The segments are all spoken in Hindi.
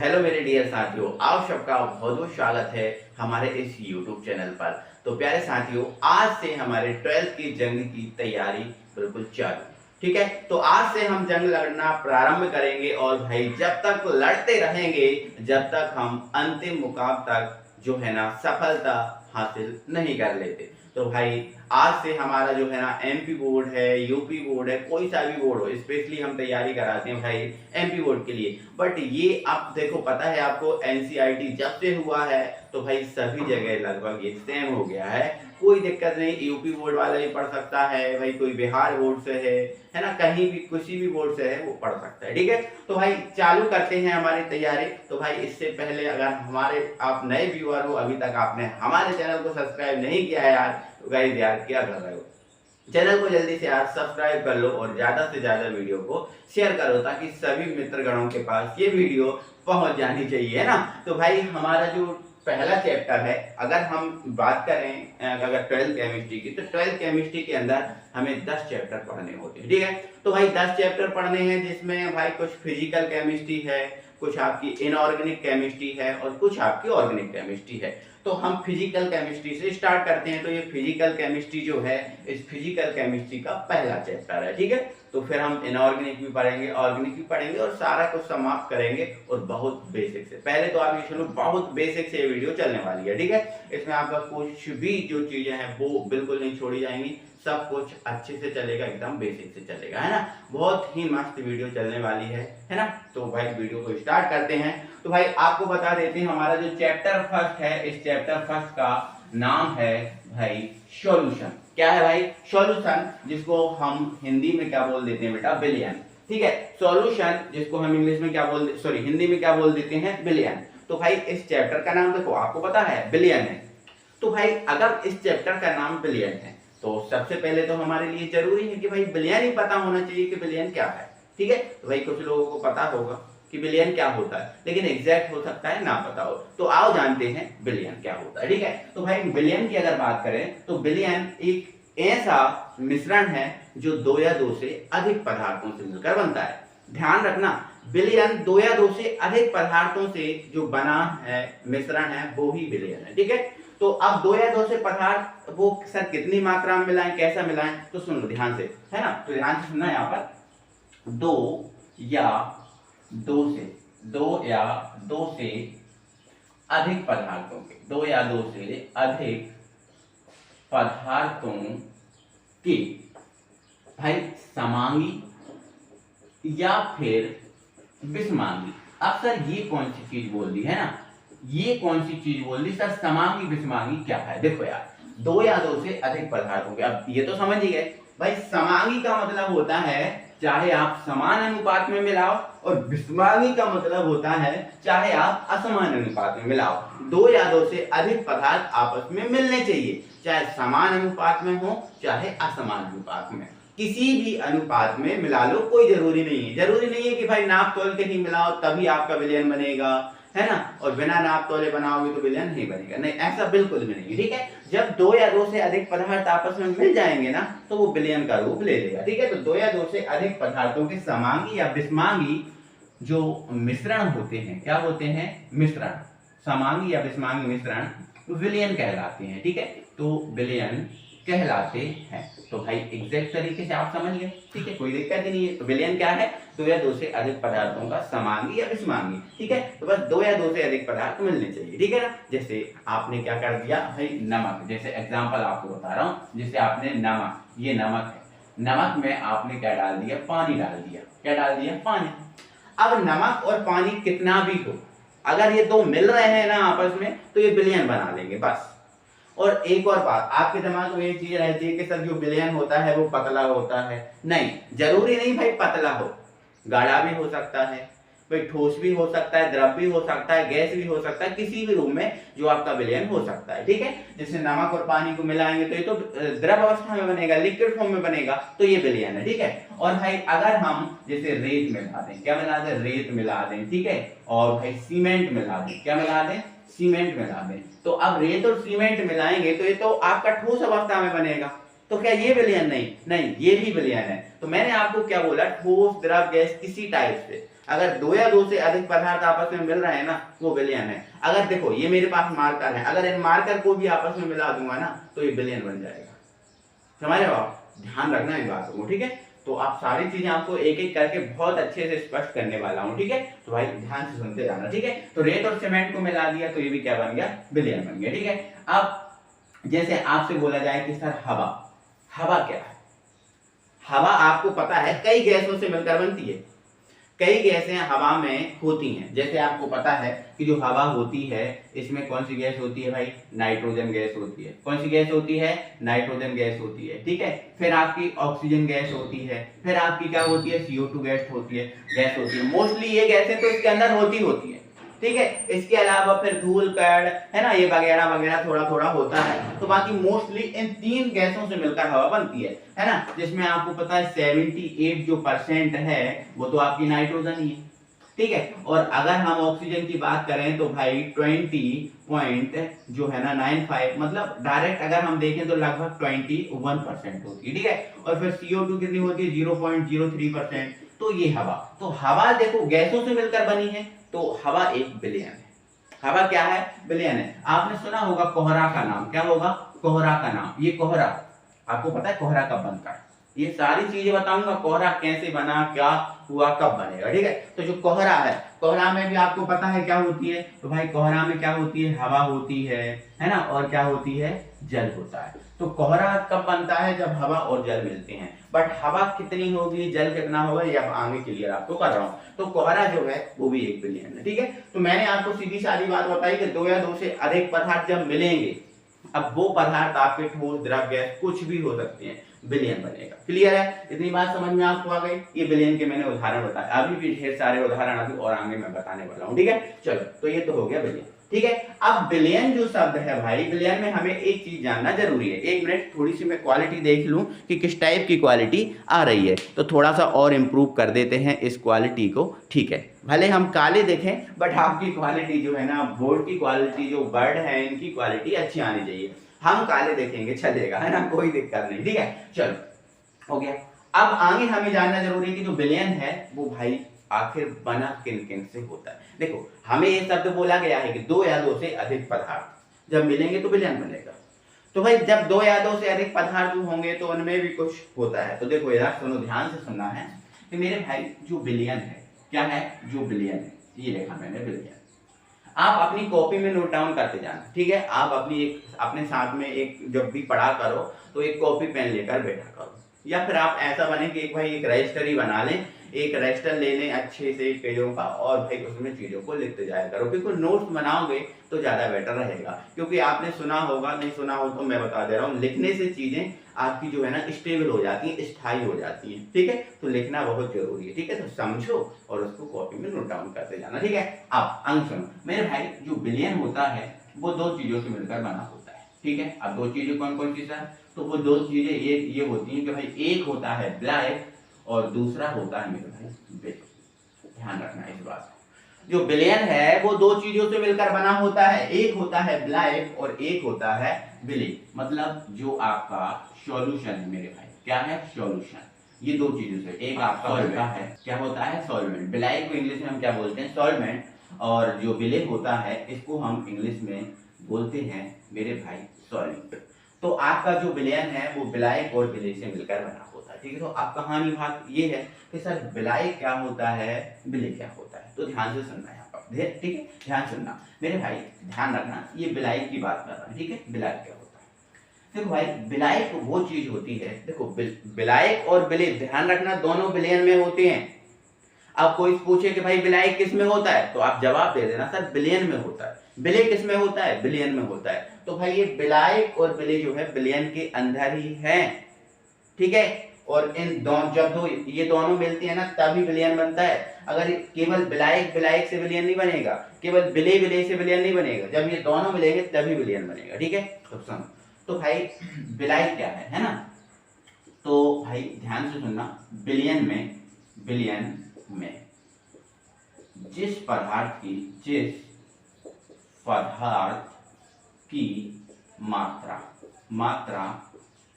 हेलो मेरे डियर साथियों, आप सबका बहुत बहुत स्वागत है हमारे इस YouTube चैनल पर। तो प्यारे साथियों, आज से हमारे 12th की जंग की तैयारी बिल्कुल चालू। ठीक है, तो आज से हम जंग लड़ना प्रारंभ करेंगे और भाई जब तक लड़ते रहेंगे, जब तक हम अंतिम मुकाम तक जो है ना सफलता हासिल नहीं कर लेते। तो भाई आज से हमारा जो है ना एमपी बोर्ड है, यूपी बोर्ड है, कोई सा भी बोर्ड हो, स्पेशली हम तैयारी कराते हैं भाई एमपी बोर्ड के लिए। बट ये आप देखो, पता है आपको एनसीईआरटी जब से हुआ है तो भाई सभी जगह लगभग ये सेम हो गया है। कोई दिक्कत नहीं, यूपी बोर्ड वाला भी पढ़ सकता है भाई, कोई बिहार बोर्ड से है ना, कहीं भी किसी भी बोर्ड से है वो पढ़ सकता है। ठीक है, तो भाई चालू करते हैं हमारी तैयारी। तो भाई इससे पहले अगर हमारे आप नए व्यूअर हो, अभी तक आपने हमारे चैनल को सब्सक्राइब नहीं किया है यार, तो गाइस यार क्या कर रहे हो, चैनल को जल्दी से यार सब्सक्राइब कर लो और ज्यादा से ज्यादा वीडियो को शेयर करो ताकि सभी मित्रगणों के पास ये वीडियो पहुंच जानी चाहिए, है ना। तो भाई हमारा जो पहला चैप्टर है, अगर हम बात करें अगर 12th केमिस्ट्री की, तो 12th केमिस्ट्री के अंदर हमें 10 चैप्टर पढ़ने होते हैं। ठीक है, तो भाई 10 चैप्टर पढ़ने हैं, जिसमें भाई कुछ फिजिकल केमिस्ट्री है, कुछ आपकी इनऑर्गेनिक केमिस्ट्री है और कुछ आपकी ऑर्गेनिक केमिस्ट्री है। तो हम फिजिकल केमिस्ट्री से स्टार्ट करते हैं। तो ये फिजिकल केमिस्ट्री जो है, इस फिजिकल केमिस्ट्री का पहला चैप्टर है। ठीक है, तो फिर हम इनऑर्गेनिक भी पढ़ेंगे, ऑर्गेनिक भी पढ़ेंगे और सारा कुछ समाप्त करेंगे और बहुत बेसिक से। पहले तो आप ये सुनो, बहुत बेसिक से ये वीडियो चलने वाली है। ठीक है, इसमें आपका कुछ भी जो चीजें हैं वो बिल्कुल नहीं छोड़ी जाएंगी, सब कुछ अच्छे से चलेगा, एकदम बेसिक से चलेगा, है ना। बहुत ही मस्त वीडियो चलने वाली है ना। तो भाई वीडियो को स्टार्ट करते हैं। तो भाई आपको बता देते हैं, हमारा जो चैप्टर फर्स्ट है, इस चैप्टर फर्स्ट का नाम है भाई सॉल्यूशन। क्या है भाई? सॉल्यूशन, जिसको हम हिंदी में क्या बोल देते हैं बेटा? बिलियन। ठीक है, सॉल्यूशन जिसको हम इंग्लिश में क्या बोल, सॉरी हिंदी में क्या बोल देते हैं? बिलियन। तो भाई इस चैप्टर का नाम देखो, आपको पता है बिलियन है। तो भाई अगर इस चैप्टर का नाम बिलियन है तो सबसे पहले तो हमारे लिए जरूरी है कि भाई बिलियन ही पता होना चाहिए कि बिलियन क्या है। ठीक है, तो भाई कुछ लोगों को पता होगा कि बिलियन क्या होता है, लेकिन एग्जैक्ट हो सकता है ना पता हो। तो आओ जानते हैं बिलियन क्या होता है। ठीक है, तो भाई बिलियन की अगर बात करें तो बिलियन एक ऐसा मिश्रण है जो 2 या 2 से अधिक पदार्थों से मिलकर बनता है। ध्यान रखना, बिलियन 2 या 2 से अधिक पदार्थों से जो बना है मिश्रण है वो ही बिलियन है। ठीक है, तो अब 2 या 2 से पदार्थ वो सर कितनी मात्रा में मिलाएं, कैसा मिलाएं, तो सुन लो ध्यान से, है ना। तो ध्यान से सुनना, यहाँ पर 2 या 2 से अधिक पदार्थों के, 2 या 2 से अधिक पदार्थों के भाई समांगी या फिर विषमांगी। अब सर ये कौन सी चीज बोल दी है ना, ये कौन सी चीज बोल दी सर? समांगी विषमांगी क्या है? देखो यार, 2 या 2 से अधिक पदार्थों के, अब ये तो समझ ही गए भाई। समांगी का मतलब होता है चाहे आप समान अनुपात में मिलाओ, और विषमांगी का मतलब होता है चाहे आप असमान अनुपात में मिलाओ। 2 या 2 से अधिक पदार्थ आपस में मिलने चाहिए, चाहे समान अनुपात में हो चाहे असमान अनुपात में, किसी भी अनुपात में मिला लो, कोई जरूरी नहीं है। जरूरी नहीं है कि भाई नाप तोल के ही मिलाओ तभी आपका विलयन बनेगा, है ना, और बिना नाप तोले बनाओगे तो विलयन नहीं बनेगा, नहीं, ऐसा बिल्कुल भी नहीं। ठीक है, जब 2 या 2 से अधिक पदार्थ आपस में मिल जाएंगे ना तो वो विलयन का रूप ले लेगा। ठीक है, तो 2 या 2 से अधिक पदार्थों के समांगी या विषमांगी जो मिश्रण होते हैं, क्या होते हैं? मिश्रण, समांगी या विषमांगी मिश्रण विलयन कहलाते हैं। ठीक है, तो विलयन कहलाते हैं। तो भाई एग्जैक्ट तरीके से आप समझ गए। ठीक है, कोई दिक्कत ही नहीं है। तो विलयन क्या है? 2 या 2 से अधिक पदार्थों का समांगी या विषमांगी। ठीक है, तो बस 2 या 2 से अधिक पदार्थ मिलने चाहिए। ठीक है ना, जैसे आपने क्या कर दिया भाई, नमक, जैसे एग्जांपल आपको बता रहा हूं, जैसे आपने नमक, ये नमक है, नमक में आपने क्या डाल दिया? पानी डाल दिया। क्या डाल दिया? पानी। अब नमक और पानी कितना भी हो, अगर ये 2 मिल रहे हैं ना आपस में तो ये विलयन बना लेंगे बस। और एक और बात, आपके दिमाग में ये चीज रहती है कि सर जो विलयन होता है वो पतला होता है। नहीं, जरूरी नहीं भाई पतला हो, गाढ़ा भी हो सकता है भाई, ठोस भी हो सकता है, द्रव भी हो सकता है, गैस भी हो सकता है, किसी भी रूप में जो आपका विलयन हो सकता है। ठीक है, जैसे नमक और पानी को मिलाएंगे तो ये तो द्रव अवस्था में बनेगा, लिक्विड फॉर्म में बनेगा, तो ये विलयन है। ठीक है, और भाई अगर हम जैसे रेत मिला दें, क्या मिला दें? रेत मिला दें। ठीक है, और भाई सीमेंट मिला दें, क्या मिला दें? सीमेंट मिला दें। तो अब रेत और सीमेंट मिलाएंगे तो ये तो आपका ठोस अवस्था में बनेगा, तो क्या ये विलयन नहीं? नहीं, ये भी विलयन है। तो मैंने आपको क्या बोला? ठोस, द्रव, गैस, किसी टाइप से अगर दो या दो से अधिक पदार्थ आपस में मिल रहे हैं ना, वो बिलियन है। अगर देखो ये मेरे पास मार्कर है, अगर इन मार्कर को भी आपस में मिला दूंगा ना तो ये बिलियन बन जाएगा। समझ रहे हो आप? ध्यान रखना इस बात को, ठीक है। तो आप सारी चीजें आपको एक एक करके बहुत अच्छे से स्पष्ट करने वाला हूं, ठीक है। तो भाई ध्यान से सुनते जाना, ठीक है। तो रेत और सीमेंट को मिला दिया तो ये भी क्या बन गया, बिलियन बन गया, ठीक है। अब जैसे आपसे बोला जाए कि सर हवा, हवा क्या है? हवा आपको पता है कई गैसों से मिलकर बनती है, कई गैसें हवा में होती हैं। जैसे आपको पता है कि जो हवा होती है इसमें कौन सी गैस होती है भाई, नाइट्रोजन गैस होती है। कौन सी गैस होती है, नाइट्रोजन गैस होती है, ठीक है। फिर आपकी ऑक्सीजन गैस होती है, फिर आपकी क्या होती है, CO2 गैस होती है, मोस्टली ये गैसें तो इसके अंदर होती है, ठीक है। इसके अलावा फिर धूल कण है ना, ये वगैरह वगैरह थोड़ा थोड़ा होता है। तो बाकी मोस्टली इन तीन गैसों से मिलकर हवा बनती है ना। जिसमें आपको पता है 78% है वो तो आपकी नाइट्रोजन ही है, ठीक है। और अगर हम ऑक्सीजन की बात करें तो भाई 20 पॉइंट जो है ना 95, मतलब डायरेक्ट अगर हम देखें तो लगभग 21% होती है, ठीक है। और फिर CO2 कितनी होती है, 0.03%। तो ये हवा, तो हवा देखो गैसों से मिलकर बनी है, तो हवा एक बिलियन है। हवा क्या है, बिलियन है। आपने सुना होगा कोहरा का नाम, क्या होगा, कोहरा का नाम। ये कोहरा आपको पता है कोहरा कब बनता है, ये सारी चीजें बताऊंगा, कोहरा कैसे बना, क्या हुआ, कब बनेगा, ठीक है। तो जो कोहरा है, कोहरा में भी आपको पता है क्या होती है, तो भाई कोहरा में क्या होती है, हवा होती है ना, और क्या होती है, जल होता है। तो कोहरा कब बनता है, जब हवा और जल मिलते हैं। बट हवा कितनी होगी, जल कितना होगा, ये अब आगे क्लियर आपको कर रहा हूं। तो कोहरा जो है वो भी एक बिलियन है, ठीक है। तो मैंने आपको सीधी सादी बात बताई कि दो या दो से अधिक पदार्थ जब मिलेंगे, अब वो पदार्थ आपके ठोस, द्रव, गैस कुछ भी हो सकते हैं, बिलियन बनेगा। क्लियर है, इतनी बात समझ में आपको आ गई। ये बिलियन के मैंने उदाहरण बताए, अभी भी ढेर सारे उदाहरण अभी और आगे मैं बताने वाला हूं, ठीक है। चलो, तो ये तो हो गया बिलियन, ठीक है। अब बिलियन जो शब्द है भाई, बिलियन में हमें एक चीज जानना जरूरी है। एक मिनट, थोड़ी सी मैं क्वालिटी देख लूं कि किस टाइप की क्वालिटी आ रही है, तो थोड़ा सा और इंप्रूव कर देते हैं इस क्वालिटी को, ठीक है। भले हम काले देखें बट आपकी क्वालिटी जो है ना, बोर्ड की क्वालिटी, जो वर्ड है इनकी क्वालिटी अच्छी आनी चाहिए। हम काले देखेंगे चलेगा, है ना, कोई दिक्कत नहीं, ठीक है। चलो, हो गया। अब आगे हमें जानना जरूरी है कि जो बिलियन है वो भाई आखिर बना किन किन से होता है। देखो, हमें ये शब्द बोला गया है कि दो या दो से अधिक पदार्थ जब मिलेंगे तो बिलियन बनेगा। तो भाई जब दो या दो से अधिक पदार्थ होंगे तो उनमें भी कुछ होता है। तो देखो यार, सुनो, ध्यान से सुनना है कि मेरे भाई जो बिलियन है, क्या है, जो बिलियन है, ये लिखा मैंने बिलियन। आप अपनी कॉपी में नोट डाउन करते जाना, ठीक है। आप अपने साथ में एक, जब भी पढ़ा करो तो एक कॉपी पेन लेकर बैठा करो, या फिर आप ऐसा बने कि एक रजिस्टर ही बना लें, एक रजिस्टर ले लें अच्छे से पेजों का, और भाई उसमें चीजों को लिखते जाया करो। बिल्कुल नोट्स बनाओगे तो ज्यादा बेटर रहेगा, क्योंकि आपने सुना होगा, नहीं सुना हो तो मैं बता दे रहा हूँ, लिखने से चीजें आपकी जो है ना स्टेबल हो जाती है, स्थायी हो जाती है, ठीक है। तो लिखना बहुत जरूरी है, ठीक है। तो समझो और उसको कॉपी में नोट डाउन करते जाना, ठीक है। अब अंग सुनो मेरे भाई, जो बिलियन होता है वो दो चीजों से मिलकर बना होता है, ठीक है। अब दो चीजें कौन कौन सी सर, तो वो दो चीजें ये होती हैं कि भाई एक होता है ब्लैक और दूसरा होता है मेरे भाई बिल। ध्यान रखना इस बात को, जो बिलियन है वो दो चीजों से मिलकर बना होता है, एक होता है ब्लैक और एक होता है बिली। मतलब जो आपका सॉल्यूशन है मेरे भाई, क्या है, सॉल्यूशन। ये दो चीजों से, एक आपका होता है, क्या होता है, सॉल्वेंट। ब्लैक को इंग्लिश में हम क्या बोलते हैं, सॉल्वेंट। और जो बिले होता है इसको हम इंग्लिश में बोलते हैं मेरे भाई सॉल्यूट। तो आपका जो बिलियन है वो ब्लैक और बिले से मिलकर बना होता है, ठीक है। तो अब कहानी बात ये है कि सर ब्लैक क्या होता है, बिले क्या होता है, तो ध्यान से सुनना है यहाँ पर, ठीक है, ध्यान सुनना मेरे भाई, ध्यान रखना। ये ब्लैक की बात कर रहा है, ठीक है। ब्लैक क्या होता है, देखो भाई, ब्लैक वो चीज होती है, देखो ब्लैक और बिले, ध्यान रखना, दोनों बिलियन में होते हैं। अब कोई पूछे कि भाई बिलाइक किस में होता है, तो आप जवाब दे देना सर बिलियन में होता है। बिले किस में होता है, बिलियन में होता है। तो भाई ये बिलाइक और बिले जो है बिलियन के अंदर ही है, ठीक है। और इन दोनों, जब ये दोनों मिलती है ना तभी बिलियन बनता है। अगर केवल बिलाइक से बिलियन नहीं बनेगा, केवल बिले से बिलियन नहीं बनेगा, जब ये दोनों मिलेंगे तभी बिलियन बनेगा, ठीक है। तो सुनो, तो भाई बिलाइक क्या है ना, तो भाई ध्यान से सुनना, बिलियन में जिस पदार्थ की मात्रा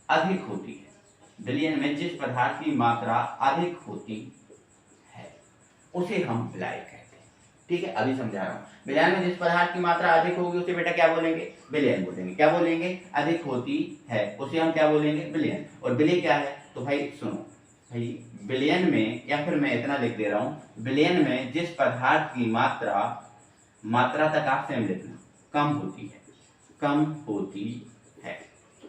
अधिक होती है, बिलियन में जिस पदार्थ की मात्रा अधिक होती है उसे हम विलायक कहते हैं। ठीक है, अभी समझा रहा हूँ। विलयन में जिस पदार्थ की मात्रा अधिक होगी उसे बेटा क्या बोलेंगे? विलयन बोलेंगे। क्या बोलेंगे? अधिक होती है उसे हम क्या बोलेंगे? विलयन। और विलय क्या है? तो भाई सुनो भाई, विलयन में, या फिर मैं इतना लिख दे रहा हूँ, विलयन में जिस पदार्थ की मात्रा तक आप सेम लिखना, कम होती है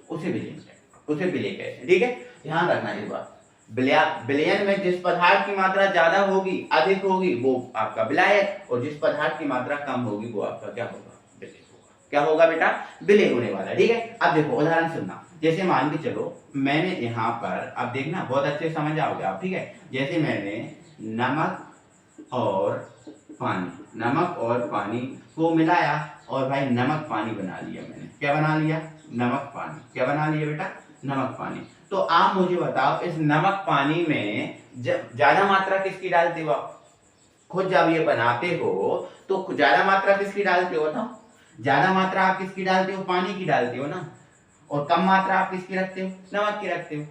उसे विलयन कहते हैं, उसे विलय कहते हैं। ठीक है, ध्यान रखना इस बात। विलयन में जिस पदार्थ की मात्रा ज्यादा होगी, अधिक होगी, वो आपका विलायक, और जिस पदार्थ की मात्रा कम होगी वो आपका क्या होगा? विलय होगा। क्या होगा बेटा? विलय होने वाला है। ठीक है, अब देखो उदाहरण सुनना। जैसे मान के चलो मैंने यहाँ पर, अब देखना बहुत अच्छे से समझ आओगे आप। ठीक है, जैसे मैंने नमक और पानी को मिलाया और भाई नमक पानी बना लिया मैंने। क्या बना लिया? नमक पानी। क्या बना लिया बेटा? नमक पानी। तो आप मुझे बताओ, इस नमक पानी में जब ज्यादा मात्रा किसकी डालते हो आप? खुद जब ये बनाते हो तो ज्यादा मात्रा किसकी डालते हो ना? ज्यादा मात्रा आप किसकी डालते हो? पानी की डालते हो ना। और कम मात्रा आप किसकी रखते हो? नमक की रखते हो,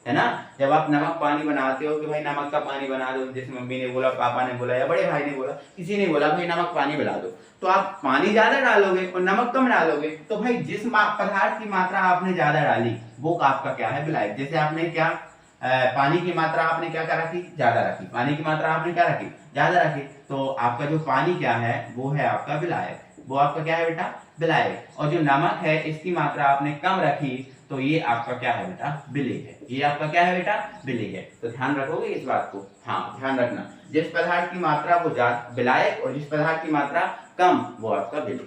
है ना। जब आप नमक पानी बनाते हो कि भाई नमक का पानी बना दो, जैसे मम्मी ने बोला, पापा ने बोला, या बड़े भाई ने बोला, किसी ने बोला भाई नमक पानी बना दो, तो आप पानी ज्यादा डालोगे और नमक कम डालोगे। तो भाई जिस पदार्थ की मात्रा आपने ज्यादा डाली वो आपका क्या है? विलायक। जैसे आपने क्या पानी की मात्रा आपने क्या कर रखी? ज्यादा रखी। पानी की मात्रा आपने क्या रखी? ज्यादा रखी। तो आपका जो पानी क्या है वो है आपका विलायक। वो आपका क्या है बेटा? विलायक। और जो नमक है इसकी मात्रा आपने कम रखी तो ये आपका क्या है बेटा? विलय है। ये आपका क्या है बेटा? विलय है। तो ध्यान रखोगे इस बात को? हाँ, ध्यान रखना। जिस पदार्थ की मात्रा वो विलायक और जिस पदार्थ की मात्रा कम वो आपका विलय।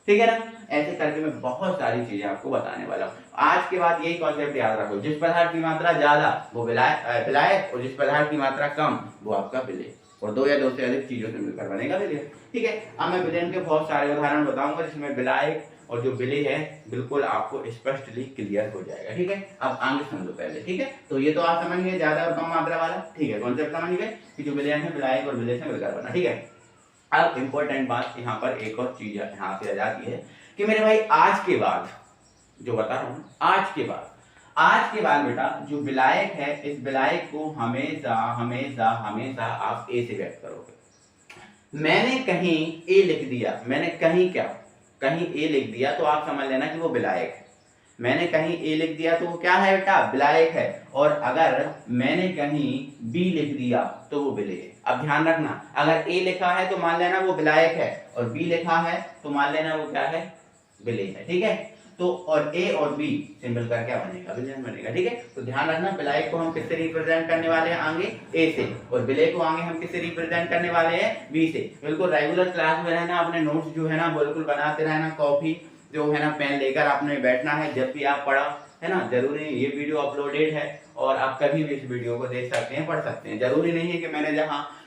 ठीक है ना। ऐसे करके मैं बहुत सारी चीजें आपको बताने वाला हूँ। आज के बाद यही कॉन्सेप्ट याद रखो, जिस पदार्थ की मात्रा ज्यादा वो विलायक और जिस पदार्थ की मात्रा कम वो आपका विलय, और दो या दो से अधिक चीजों से मिलकर बनेगा विलय। ठीक है, अब मैं विलयन के बहुत सारे उदाहरण बताऊंगा जिसमें विलायक और जो विलय है बिल्कुल आपको स्पष्टली क्लियर हो जाएगा। ठीक है, अब आगे समझो पहले। ठीक है, तो ये तो आप समझ गए ज्यादा और कम मात्रा वाला। ठीक है, कॉन्सेप्ट समझ गए कि जो विलयन है विलायक और विलय से मिलकर बना। ठीक है, अब इंपॉर्टेंट बात यहाँ पर एक और चीज यहाँ से आ जाती है कि मेरे भाई आज के बाद जो बता रहा हूँ, आज के बाद बेटा जो विलायक है इस विलायक को हमेशा हमेशा हमेशा आप ए से व्यक्त करोगे। मैंने कहीं ए लिख दिया, मैंने कहीं ए लिख दिया तो आप समझ लेना कि वो विलायक है। मैंने कहीं ए लिख दिया तो वो क्या है बेटा? विलायक है। और अगर मैंने कहीं बी लिख दिया तो वो विलय है। अब ध्यान रखना, अगर ए लिखा है तो मान लेना वो विलायक है, और बी लिखा है तो मान लेना वो क्या है? विलय है। ठीक है, तो और ए और बी से मिलकर क्या बनेगा? विलयन बनेगा। ठीक है, तो ध्यान रखना, विलायक को हम किससे रिप्रेजेंट करने वाले हैं? आगे ए से, और विलय को आगे हम किससे रिप्रेजेंट करने वाले हैं? बी से। बिल्कुल रेगुलर क्लास में रहना, अपने नोट्स जो है ना बिल्कुल बनाते रहना, कॉपी जो है ना पेन लेकर आपने बैठना है जब भी आप पढ़ा, है ना। जरूरी नहीं, ये वीडियो अपलोडेड है और आप कभी भी इस वीडियो को देख सकते हैं, पढ़ सकते हैं। जरूरी नहीं है कि मैंने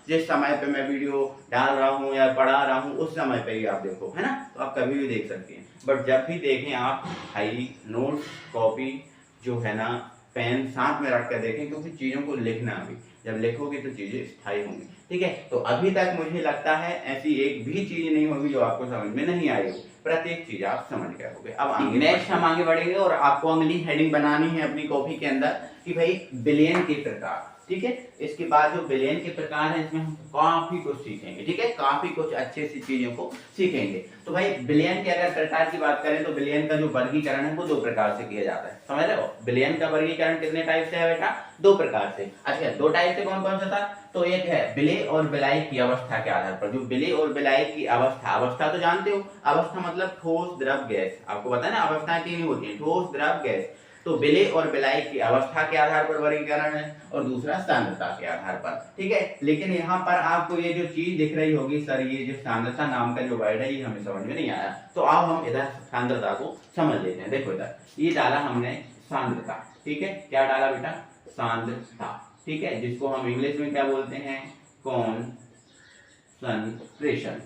जिस समय पे मैं वीडियो डाल रहा हूँ या पढ़ा रहा हूँ उस समय पे ही आप देखो, है ना। तो आप कभी भी देख सकते हैं, बट जब भी देखें आप भाई नोट्स, कॉपी जो है ना, पेन साथ में रख कर देखें, क्योंकि चीज़ों को लिखना, अभी जब लिखोगे तो चीज़ें स्थायी होंगी। ठीक है, तो अभी तक मुझे लगता है ऐसी एक भी चीज़ नहीं होगी जो आपको समझ में नहीं आई हो। प्रत्येक चीज आप समझ गए होंगे। अब आगे नेक्स्ट हम आगे बढ़ेंगे और आपको अगली हेडिंग बनानी है अपनी कॉपी के अंदर कि भाई विलयन के प्रकार। ठीक है, इसके बाद जो विलयन के प्रकार है इसमें हम काफी कुछ सीखेंगे। ठीक है, काफी कुछ अच्छे सी चीजों को सीखेंगे। तो भाई विलयन के अगर प्रकार की बात करें तो विलयन का जो वर्गीकरण है वो दो प्रकार से किया जाता है। समझ रहे हो? विलयन का वर्गीकरण कितने टाइप से है बेटा? दो प्रकार से। अच्छा, दो टाइप से कौन कौन सा था? तो एक है विलय और विलायक की अवस्था के आधार पर। जो विलय और विलायक की अवस्था तो जानते हो, अवस्था मतलब ठोस, द्रव, गैस। आपको पता है ना, अवस्थाएं तीन होती हैं, ठोस, द्रव, गैस। तो विलय और विलायक की अवस्था के आधार पर वर्गीकरण है, और दूसरा सांद्रता के आधार पर। ठीक है, लेकिन यहाँ पर आपको ये जो चीज दिख रही होगी, सर ये जो सांद्रता नाम का जो वर्ड है ये हमें समझ में नहीं आया, तो आओ हम इधर सांद्रता को समझ लेते हैं। देखो इधर ये डाला हमने सांद्रता। ठीक है, क्या डाला बेटा? सांद्रता। ठीक है, जिसको हम इंग्लिश में क्या बोलते हैं? कॉन्संट्रेशन।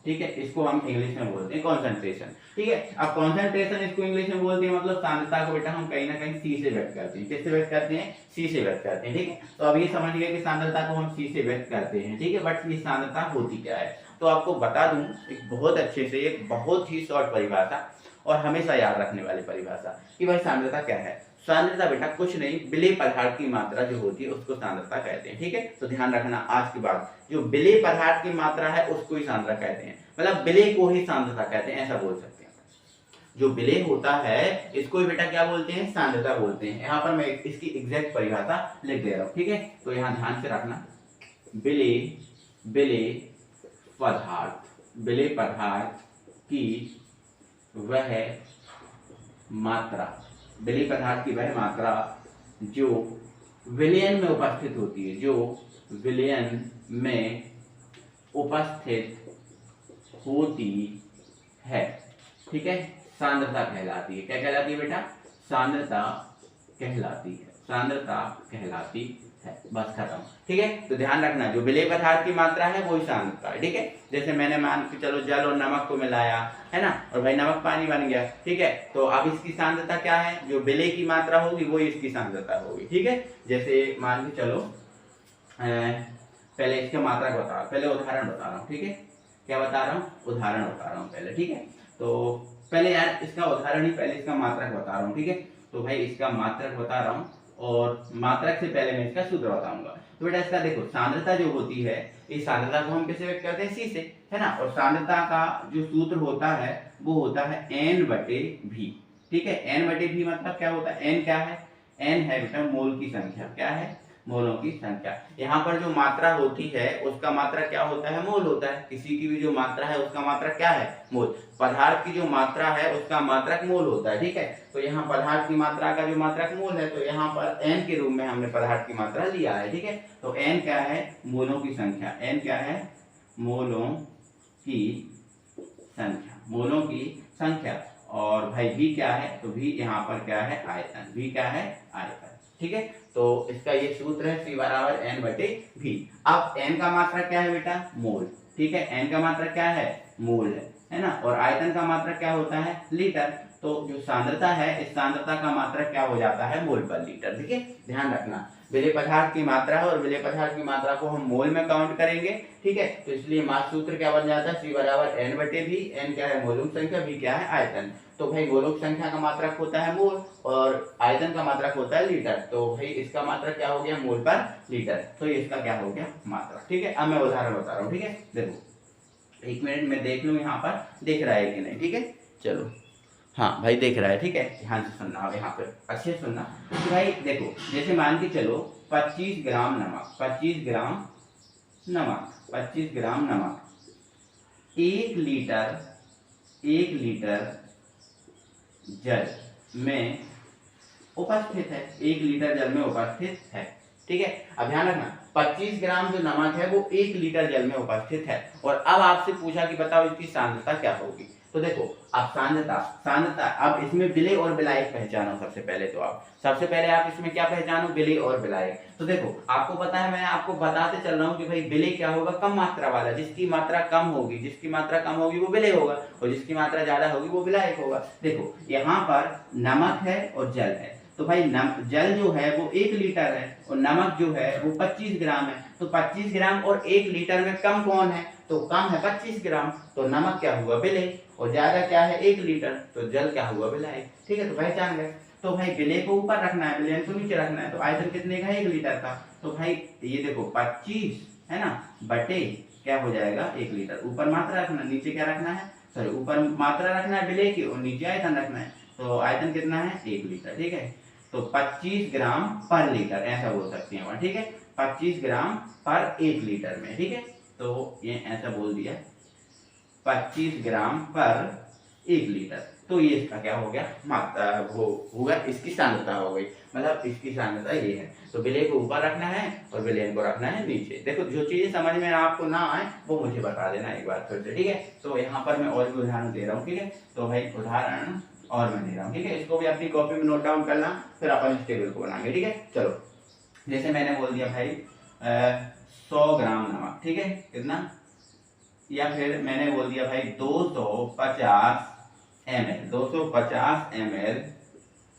ठीक है, इसको हम इंग्लिश में बोलते हैं कॉन्सेंट्रेशन। ठीक है, अब कॉन्सेंट्रेशन इसको इंग्लिश में बोलते हैं, मतलब सांद्रता को बेटा हम कहीं ना कहीं सी से व्यक्त करते हैं। किससे व्यक्त करते हैं? सी से व्यक्त करते हैं। ठीक है, तो अब ये समझ गए कि सांद्रता को हम सी से व्यक्त करते हैं। ठीक है, बट ये सांद्रता होती क्या है? तो आपको बता दूं एक बहुत अच्छे से, एक बहुत ही शॉर्ट परिभाषा और हमेशा याद रखने वाली परिभाषा कि भाई सांद्रता क्या है। सांद्रता बेटा कुछ नहीं, विलेय पदार्थ की मात्रा जो होती है उसको सांद्रता कहते हैं। ठीक है, तो ध्यान रखना आज की बात, जो विलेय पदार्थ की मात्रा है उसको ही सांद्रता कहते हैं, मतलब विलेय को ही सांद्रता कहते हैं, ऐसा बोल सकते हैं। जो विलेय होता है इसको ही बेटा क्या बोलते हैं, सांद्रता बोलते हैं। यहाँ पर मैं इसकी एग्जैक्ट परिभाषा लिख दे रहा हूँ। ठीक है, तो यहाँ ध्यान से रखना, विलेय पदार्थ की वह मात्रा, विलेय पदार्थ की वह मात्रा जो विलयन में उपस्थित होती है, जो विलयन में उपस्थित होती है। ठीक है, सांद्रता कहलाती है। क्या कहलाती है बेटा, सांद्रता कहलाती है, सांद्रता कहलाती है। बस खत्म। ठीक है, तो ध्यान रखना जो विलेय पदार्थ की मात्रा है वो ही सांद्रता है। ठीक है, जैसे मैंने मान के चलो जल और नमक को मिलाया है ना, और भाई नमक पानी बन गया। ठीक है, तो अब इसकी सांद्रता क्या है, जो विलेय की मात्रा होगी वो इसकी सांद्रता होगी। ठीक है, जैसे मान के चलो पहले इसके मात्रा को बता, पहले उदाहरण बता रहा हूँ। ठीक है, क्या बता रहा हूँ, उदाहरण बता रहा हूँ पहले। ठीक है, तो पहले यार इसका उदाहरण ही, पहले इसका मात्रक बता रहा हूँ। ठीक है, तो भाई इसका मात्रक बता रहा हूँ और मात्रक से पहले मैं इसका सूत्र बताऊंगा। तो बेटा इसका देखो, सांद्रता जो होती है, इस सांद्रता को हम किससे व्यक्त करते हैं, सी से, है ना। और सांद्रता का जो सूत्र होता है वो होता है N/V। ठीक है, N/V मतलब क्या होता है, N क्या है, N है बेटा मोल की संख्या। क्या है, मोलों की संख्या। यहाँ पर जो मात्रा होती है उसका मात्रा क्या होता है, मोल होता है। किसी की भी जो मात्रा है उसका मात्रा क्या है, मोल। पदार्थ की जो मात्रा है उसका मात्रक मोल होता है। ठीक है, तो यहाँ पदार्थ की मात्रा का जो मात्रक मोल है, तो यहाँ पर n के रूप में हमने पदार्थ की मात्रा लिया है। ठीक है, तो n क्या है, मोलों की संख्या। n क्या है, मोलों की संख्या, मोलों की संख्या। और भाई v क्या है, तो v यहाँ पर क्या है, आयतन। v क्या है, आयतन। ठीक है, तो इसका ये सूत्र है C बराबर N/V। अब n का मात्रा क्या है बेटा, मोल। ठीक है, n का मात्रा क्या है, मोल है ना। और आयतन का मात्रा क्या होता है, लीटर। तो जो सांद्रता है, इस सांद्रता का मात्रा क्या हो जाता है, मोल पर लीटर। ठीक है, ध्यान रखना विलेय पदार्थ की मात्रा है और विलेय पदार्थ की मात्रा को हम मोल में काउंट करेंगे। ठीक है, तो इसलिए मास सूत्र क्या बन जाता है, C बराबर N/V। n क्या है, मोलों की संख्या, V क्या है, आयतन। तो भाई मोलों की संख्या का मात्रक होता है मोल और आयतन का मात्रक होता है लीटर। तो भाई इसका मात्रक क्या हो गया, मोल पर लीटर। तो ये इसका क्या हो गया, मात्रक। ठीक है, अब मैं उदाहरण बता रहा हूँ। ठीक है, देखो 1 मिनट में देख लूँ यहाँ पर दिख रहा है कि नहीं। ठीक है, चलो हाँ भाई देख रहा है। ठीक है, ध्यान से सुनना, अब यहाँ पे अच्छे से सुनना। तो भाई देखो, जैसे मान के चलो 25 ग्राम नमक, 25 ग्राम नमक, 25 ग्राम नमक 1 लीटर जल में उपस्थित है, 1 लीटर जल में उपस्थित है। ठीक है, अब ध्यान रखना 25 ग्राम जो नमक है वो 1 लीटर जल में उपस्थित है। और अब आपसे पूछा कि बताओ इसकी सांद्रता क्या होगी। तो देखो अब सांद्रता अब इसमें विलेय और विलायक पहचानो। सबसे पहले आप इसमें क्या पहचानो, विलेय और विलायक। तो देखो आपको पता है, मैं आपको बताते चल रहा हूँ कि भाई विलेय क्या होगा, कम मात्रा वाला। जिसकी मात्रा कम होगी वो विलेय होगा और जिसकी मात्रा ज्यादा होगी वो विलायक होगा। देखो यहाँ पर नमक है और जल है, तो भाई जल जो है वो 1 लीटर है और नमक जो है वो 25 ग्राम है। तो 25 ग्राम और 1 लीटर में कम कौन है, तो कम है 25 ग्राम। तो नमक क्या हुआ, विलेय, और ज्यादा क्या है, 1 लीटर, तो जल क्या हुआ, विलायक। ठीक है, तो पहचान गए। तो भाई विलेय को ऊपर रखना है, विलयन को नीचे रखना है। तो आयतन कितने का, 1 लीटर का। तो भाई ये देखो 25 है ना, बटे क्या हो जाएगा, 1 लीटर। ऊपर मात्रा रखना, नीचे क्या रखना है, सॉरी ऊपर मात्रा रखना है विलेय की और नीचे आयतन रखना है। तो आयतन कितना है, 1 लीटर। ठीक है, तो 25 ग्राम पर लीटर ऐसा बोल सकते हैं। ठीक है, 25 ग्राम पर 1 लीटर में। ठीक है, तो ये ऐसा बोल दिया 25 ग्राम पर 1 लीटर। तो ये इसका क्या हो गया, मात्रा वो होगा, इसकी सांद्रता हो गई। मतलब इसकी सांद्रता ये है। तो विलेय को ऊपर रखना है और विलयन को रखना है नीचे। देखो जो चीजें समझ में आपको ना आए वो मुझे बता देना एक बार फिर से। ठीक है, तो यहाँ पर मैं और भी उदाहरण दे रहा हूँ। ठीक है, तो भाई उदाहरण और मैं दे रहा हूँ। ठीक है, इसको भी अपनी कॉपी में नोट डाउन करना, फिर अपन इस टेबल को बनाएंगे। ठीक है, चलो जैसे मैंने बोल दिया भाई 100 ग्राम नमक। ठीक है, कितना, या फिर मैंने बोल दिया भाई 250 ml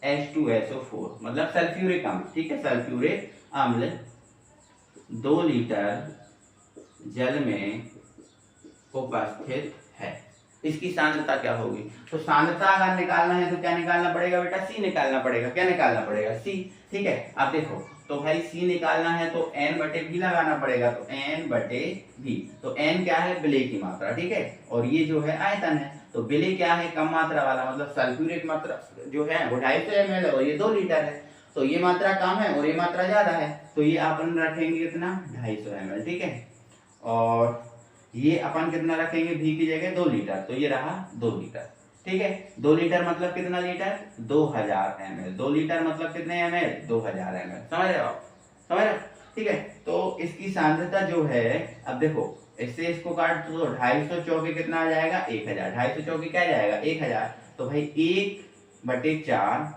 H2SO4 मतलब सल्फ्यूरिक अम्ल। ठीक है, सल्फ्यूरिक अम्ल 2 लीटर जल में उपस्थित है। इसकी सांद्रता क्या होगी। तो सांद्रता अगर निकालना है तो क्या निकालना पड़ेगा बेटा, सी निकालना पड़ेगा। क्या निकालना पड़ेगा, सी। ठीक है, अब देखो तो भाई सी निकालना है तो n बटे v लगाना पड़ेगा, तो n बटे v। तो n क्या है, विलेय की मात्रा, ठीक है, और ये जो है आयतन है। तो विलेय क्या है, कम मात्रा वाला, मतलब सल्फ्यूरिक मात्रा जो है वो 250 ml है और ये 2 लीटर है। तो ये मात्रा कम है और ये मात्रा ज्यादा है, तो ये अपन रखेंगे कितना, 250 ml, ठीक है। और ये अपन कितना रखेंगे, v की जगह 2 लीटर, तो ये रहा 2 लीटर, ठीक है। 2 लीटर मतलब कितना लीटर, 2000 ml। 2 लीटर मतलब कितने ml, 2000 ml। समझ रहे हो आप, समझ रहे हो, ठीक है। तो इसकी सांद्रता जो है, अब देखो इससे इसको काट दो, 250 चौके कितना आ जाएगा, 1000। 250 चौके क्या जाएगा, 1000। तो भाई 1/4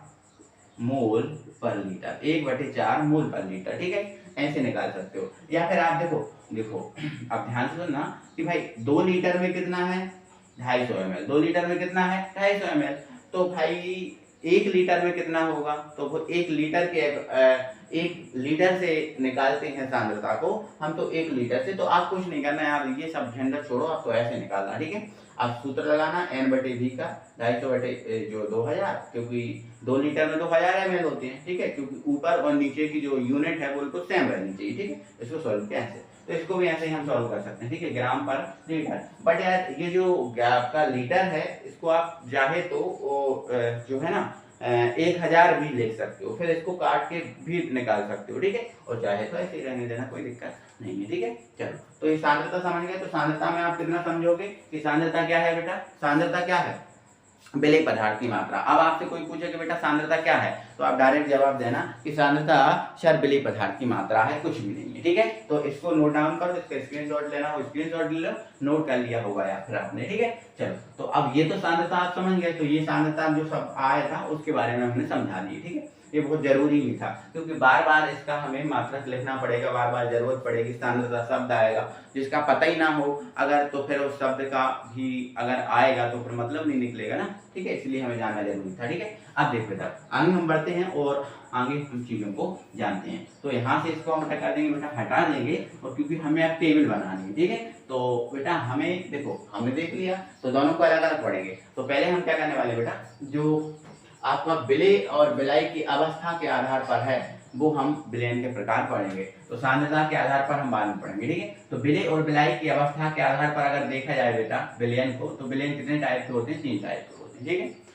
मोल पर लीटर, 1/4 मोल पर लीटर, ठीक है, ऐसे निकाल सकते हो। या फिर आप देखो देखो अब ध्यान से सुनना कि भाई 2 लीटर में कितना है, 250 ml। 2 लीटर में कितना है, 250 ml। तो भाई 1 लीटर में कितना होगा, तो वो 1 लीटर के 1 लीटर से निकालते हैं सांद्रता को हम, तो 1 लीटर से। तो आप कुछ नहीं करना यार, ये सब झंझट छोड़ो, आपको ऐसे निकालना, ठीक है। आप सूत्र लगाना n बटे v का 250 बटे जो 2000, क्योंकि 2 लीटर में 2000 ml होते हैं, ठीक है, क्योंकि ऊपर और नीचे की जो यूनिट है वो बिल्कुल सेम रहनी चाहिए, ठीक है। इसको सॉल्व किया ऐसे, तो इसको भी ऐसे ही हम सॉल्व कर सकते हैं, ठीक है, ग्राम पर लीटर। बट यार ये जो आपका लीटर है, इसको आप चाहे तो जो है ना 1000 भी लिख सकते हो, फिर इसको काट के भी निकाल सकते हो, ठीक है। और चाहे तो ऐसे ही रहने देना, कोई दिक्कत नहीं है, ठीक है। चलो, तो ये सांद्रता समझ गए। तो सांद्रता में आप कितना समझोगे कि सांद्रता क्या है बेटा, सांद्रता क्या है, विलेय पदार्थ की मात्रा। अब आपसे कोई पूछे कि बेटा सांद्रता क्या है, तो आप डायरेक्ट जवाब देना कि सांद्रता सर विलेय पदार्थ की मात्रा है, कुछ भी नहीं है, ठीक है। तो इसको नोट डाउन करो, इसका स्क्रीनशॉट लेना हो स्क्रीनशॉट ले लो, नोट कर लिया होगा या फिर आपने, ठीक है। चलो, तो अब ये तो सांद्रता आप समझ गए। तो ये सांद्रता जो सब आया था उसके बारे में हमने समझा दी, ठीक है। ये बहुत जरूरी भी था, क्योंकि बार बार इसका हमें मात्रक लिखना पड़ेगा, बार बार जरूरत पड़ेगी। सांद्रता शब्द आएगा जिसका पता ही ना हो अगर, तो फिर उस शब्द का भी अगर आएगा तो फिर मतलब नहीं निकलेगा ना, ठीक है, इसलिए हमें जानना जरूरी था, ठीक है। अब देखो बेटा, आगे हम बढ़ते हैं और आगे हम चीजों को जानते हैं। तो यहाँ से इसको हम हटा देंगे बेटा, हटा देंगे, और क्योंकि हमें अब टेबल बनानी है, ठीक है। तो बेटा हमें देखो, हमने देख लिया, तो दोनों को अलग अलग पढ़ेंगे। तो पहले हम क्या करने वाले बेटा, जो आपका विलेय और विलायी की अवस्था के आधार पर है वो हम विलयन के प्रकार पढ़ेंगे। तो सांद्रता के आधार पर हम बाद में पढ़ेंगे, ठीक है। तो विलेय और विलायी की अवस्था के आधार पर अगर देखा जाए बेटा विलयन को, तो विलयन कितने टाइप के होते हैं, 3 टाइप के होते हैं, ठीक है।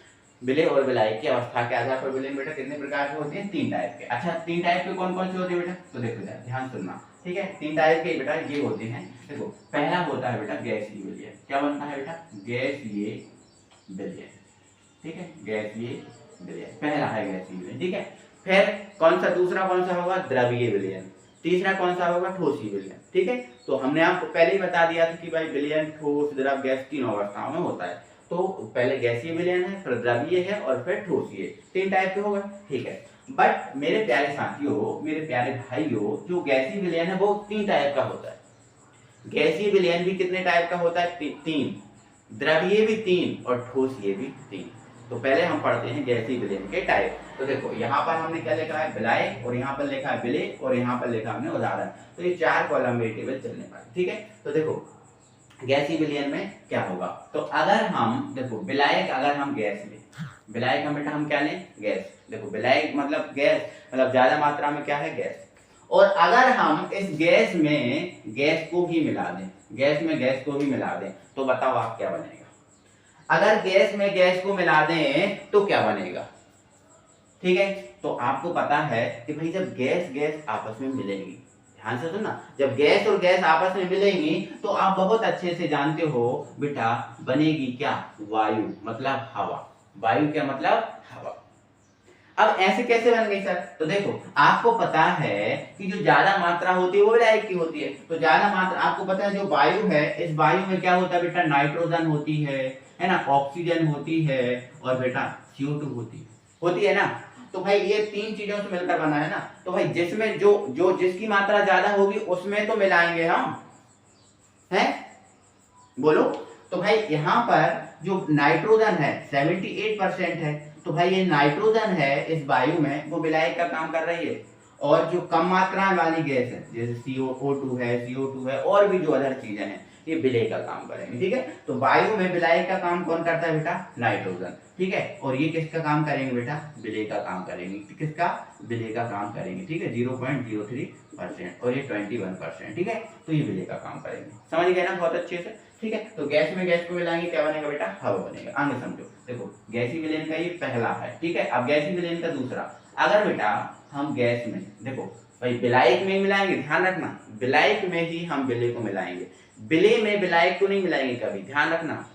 विलेय और विलायी की अवस्था के आधार पर विलयन बेटा कितने प्रकार के होते हैं, 3 टाइप के। अच्छा, 3 टाइप के कौन कौन से होते हैं बेटा, तो देखो ध्यान सुनना, ठीक है। 3 टाइप के बेटा ये होते हैं, देखो पहला होता है बेटा गैसीय विलयन। क्या बनता है बेटा, गैसीय विलयन, ठीक है, गैसीय विलयन पहला है गैसीय विलयन, ठीक है। फिर कौन सा, दूसरा कौन सा होगा, द्रवीय विलयन। तीसरा कौन सा होगा, ठोसीय विलयन, ठीक है। तो हमने आपको पहले ही बता दिया था कि भाई विलयन ठोस द्रव गैस तीनों अवस्थाओं में होता है। तो पहले गैसीय विलयन है, फिर द्रवीय है और फिर ठोसीय, 3 टाइप के हो गए, ठीक है। बट मेरे प्यारे साथियों, मेरे प्यारे भाइयों, जो गैसीय विलयन है वो 3 टाइप का होता है। गैसीय विलयन भी कितने टाइप का होता है, 3। द्रवीय भी 3 और ठोसीय भी 3। तो पहले हम पढ़ते हैं गैसीय विलयन के टाइप। तो देखो यहाँ पर हमने क्या लिखा है, विलायक, और यहाँ पर लिखा है विलेय, और यहाँ पर लिखा हमने उदाहरण। तो ये 4 कॉलम में टेबल चलने वाली, ठीक है। तो देखो गैसीय विलयन में क्या होगा, तो अगर हम देखो विलायक, अगर हम गैस लें, विलायक हम बेटा हम क्या लें, गैस। देखो विलायक मतलब गैस, मतलब ज्यादा मात्रा में क्या है, गैस। और अगर हम इस गैस में गैस को भी मिला दें, गैस में गैस को भी मिला दें, तो बताओ आप क्या बनेगा। अगर गैस में गैस को मिला दें तो क्या बनेगा, ठीक है। तो आपको पता है कि भाई जब गैस गैस आपस में मिलेंगी, ध्यान से सुनना, जब गैस और गैस आपस में मिलेंगी तो आप बहुत अच्छे से जानते हो बेटा बनेगी क्या, वायु, मतलब हवा। वायु क्या मतलब हवा। अब ऐसे कैसे बन गई सर, तो देखो आपको पता है कि जो ज्यादा मात्रा होती है वो विलायक की होती है। तो ज्यादा मात्रा आपको पता है, जो वायु है इस वायु में क्या होता है बेटा, नाइट्रोजन होती है ना, ऑक्सीजन होती है और बेटा CO2 होती है ना। तो भाई ये 3 चीजों से मिलकर बना है ना। तो भाई जिसमें जो जिसकी मात्रा ज्यादा होगी उसमें तो मिलाएंगे हम, हैं, बोलो। तो भाई यहाँ पर जो नाइट्रोजन है 78% है, तो भाई ये नाइट्रोजन है इस वायु में, वो विलायक का काम कर रही है। और जो कम मात्रा वाली गैस है जैसे CO2 है और भी जो अदर चीजें हैं, ये विलेय का काम करेंगे। ठीक है, तो वायु में विलायक का काम कौन करता है बेटा? नाइट्रोजन। ठीक है, और ये किसका काम करेंगे बेटा? विलेय का काम करेंगे। किसका? विलेय का काम करेंगे। ठीक है, 0.03% और ये 21%। ठीक है, तो ये विलेय का काम करेंगे। समझ गए ना बहुत अच्छे से? ठीक है, तो गैस में गैस को मिलाएंगे, क्या बनेगा बेटा? हवा बनेगा। आगे समझो, देखो गैसीय विलयन का ये पहला है। ठीक है, अब गैसीय विलयन का दूसरा, अगर बेटा हम गैस में, देखो भाई विलायक में ही मिलाएंगे, ध्यान रखना, विलायक में ही हम विलेय को मिलाएंगे, विलेय में विलायक को नहीं मिलाएंगे कभी, ध्यान रखना।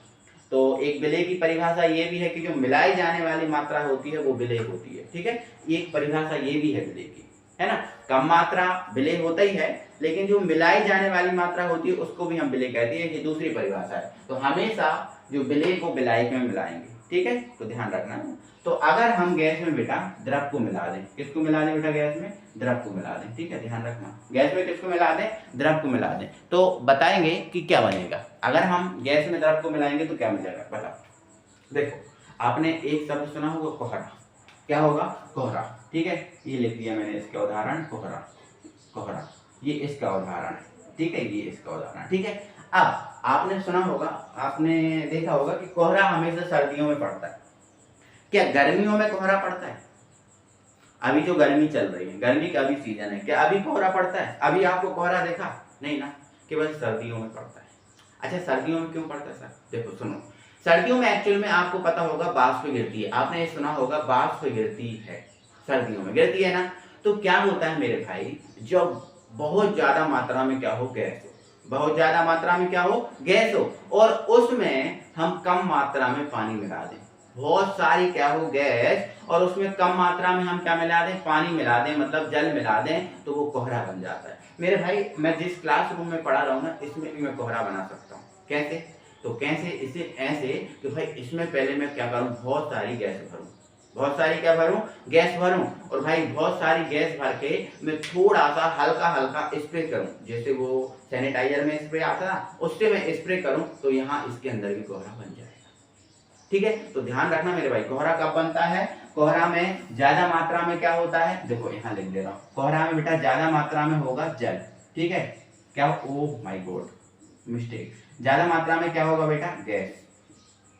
तो एक विलेय की परिभाषा ये भी है कि जो मिलाई जाने वाली मात्रा होती है वो विलेय होती है। ठीक है, एक परिभाषा ये भी है विलेय की, है ना। कम मात्रा विलेय होता ही है, लेकिन जो मिलाई जाने वाली मात्रा होती है उसको भी हम विलेय कहते हैं, ये दूसरी परिभाषा है। तो हमेशा जो विलेय को विलायक में मिलाएंगे। ठीक है, तो ध्यान रखना। तो अगर हम गैस में बेटा द्रव को मिला दें, किसको मिला दें बेटा? गैस में द्रव को मिला दें। ठीक है, ध्यान रखना, गैस में किसको मिला दें? द्रव को मिला दें, तो बताएंगे कि क्या बनेगा। अगर हम गैस में द्रव को मिलाएंगे तो क्या मिलेगा बताओ। देखो आपने एक शब्द सुना होगा कोहरा, क्या होगा? कोहरा। ठीक है, ये लिख दिया मैंने इसका उदाहरण, कोहरा। कोहरा ये इसका उदाहरण है। ठीक है, ये इसका उदाहरण। ठीक है, अब आपने सुना होगा, आपने देखा होगा कि कोहरा हमेशा सर्दियों में पड़ता है। क्या गर्मियों में कोहरा पड़ता है? अभी जो गर्मी चल रही है, गर्मी का अभी सीजन है, क्या अभी कोहरा पड़ता है? अभी आपको कोहरा देखा नहीं ना, केवल सर्दियों में पड़ता है। अच्छा, सर्दियों में क्यों पड़ता है सर? देखो सुनो, सर्दियों में एक्चुअल में आपको पता होगा बाष्प गिरती है, आपने ये सुना होगा बाष्प गिरती है, सर्दियों में गिरती है ना। तो क्या होता है मेरे भाई, जब बहुत ज्यादा मात्रा में क्या हो? गैस हो, बहुत ज्यादा मात्रा में क्या हो? गैस हो, और उसमें हम कम मात्रा में पानी मिला दें, बहुत सारी क्या हो? गैस, और उसमें कम मात्रा में हम क्या मिला दें? पानी मिला दें, मतलब जल मिला दें, तो वो कोहरा बन जाता है। मेरे भाई मैं जिस क्लासरूम में पढ़ा रहा हूँ ना, इसमें भी मैं कोहरा बना सकता हूँ। कैसे? तो कैसे? इसे ऐसे कि भाई इसमें पहले मैं क्या करूँ? बहुत सारी गैस भरूँ, बहुत सारी क्या भरूं? गैस भरूं, और भाई बहुत सारी गैस भर के मैं थोड़ा सा हल्का हल्का स्प्रे करूं, जैसे वो सैनिटाइजर में स्प्रे आता है उससे मैं स्प्रे करूं, तो यहाँ इसके अंदर भी कोहरा बन जाएगा। ठीक है, तो ध्यान रखना मेरे भाई, कोहरा कब बनता है? कोहरा में ज्यादा मात्रा में क्या होता है? देखो यहाँ लिख दे रहा हूँ, कोहरा में बेटा ज्यादा मात्रा में होगा जल। ठीक है, क्या? Oh my God, mistake. ज्यादा मात्रा में क्या होगा बेटा? गैस।